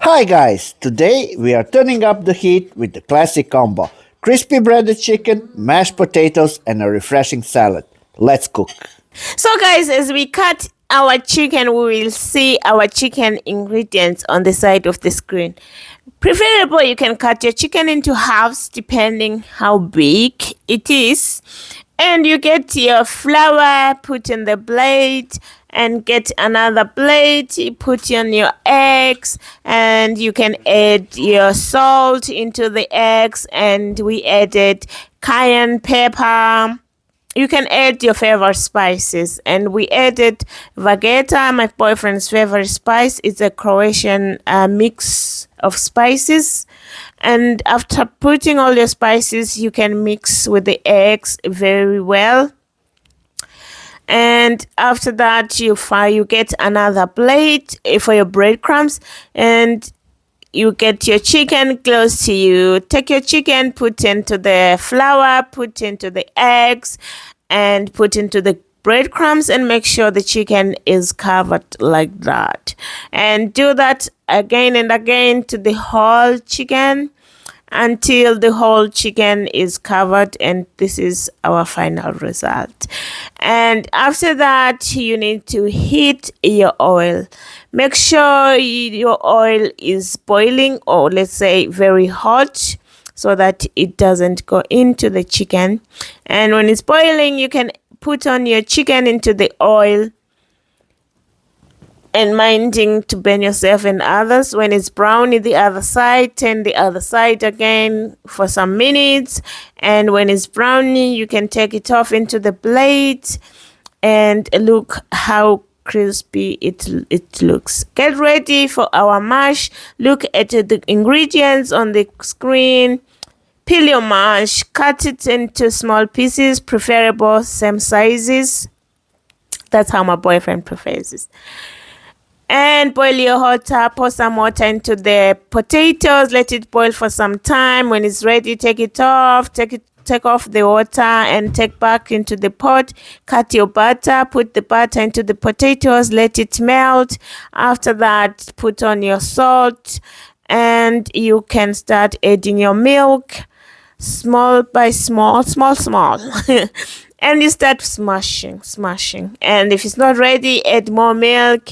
Hi guys, today we are turning up the heat with the classic combo. Crispy breaded chicken, mashed potatoes and a refreshing salad. Let's cook. So guys, as we cut our chicken, we will see our chicken ingredients on the side of the screen. Preferable, you can cut your chicken into halves depending how big it is. And you get your flour, put in the blade, and get another blade, you put in your eggs, and you can add your salt into the eggs, and we added cayenne pepper. You can add your favorite spices, and we added vageta, my boyfriend's favorite spice. It's a Croatian mix of spices. And after putting all your spices, you can mix with the eggs very well. And after that, you get another plate for your breadcrumbs, and you get your chicken close to you. Take your chicken, put into the flour, put into the eggs, and put into the breadcrumbs, and make sure the chicken is covered like that. And do that again and again to the whole chicken until the whole chicken is covered, and this is our final result. And after that, you need to heat your oil. Make sure your oil is boiling, or let's say very hot, so that it doesn't go into the chicken. And when it's boiling, you can put on your chicken into the oil, and minding to burn yourself and others. When it's browny the other side, turn the other side again for some minutes. And when it's browny, you can take it off into the plate, and look how crispy it looks. Get ready for our mash. Look at the ingredients on the screen. Peel your mash, cut it into small pieces, preferable same sizes. That's how my boyfriend prefers it. And boil your water, pour some water into the potatoes, let it boil for some time. When it's ready, take it off, take off the water and take back into the pot. Cut your butter, put the butter into the potatoes, let it melt. After that, put on your salt, and you can start adding your milk, small by small. And you start smashing. And if it's not ready, add more milk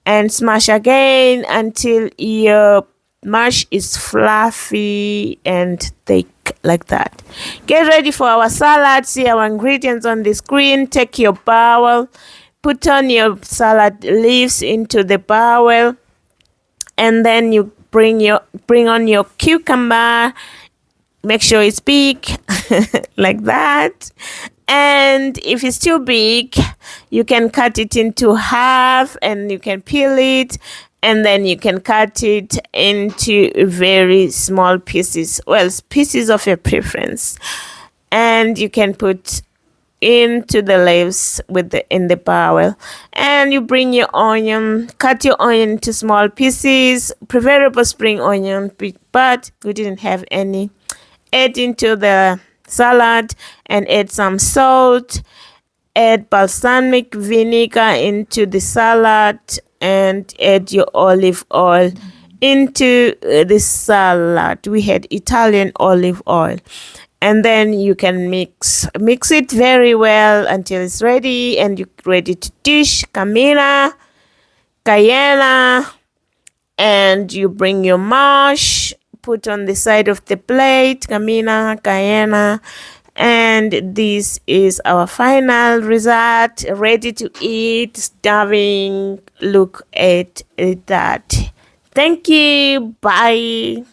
and smash again until your mash is fluffy and thick like that. Get ready for our salad. See our ingredients on the screen. Take your bowl, put on your salad leaves into the bowl, and then you bring on your cucumber. Make sure it's big like that. And if it's too big, you can cut it into half, and you can peel it, and then you can cut it into very small pieces. Well, pieces of your preference. And you can put into the leaves in the bowl. And you bring your onion, cut your onion into small pieces, preferable spring onion, but we didn't have any. Add into the salad and add some salt, add balsamic vinegar into the salad, and add your olive oil into the salad. We had Italian olive oil. And then you can mix it very well until it's ready, and you're ready to dish. Cayenne, and you bring your mash, put on the side of the plate, cayenne, and this is our final result, ready to eat, starving. Look at that. Thank you. Bye.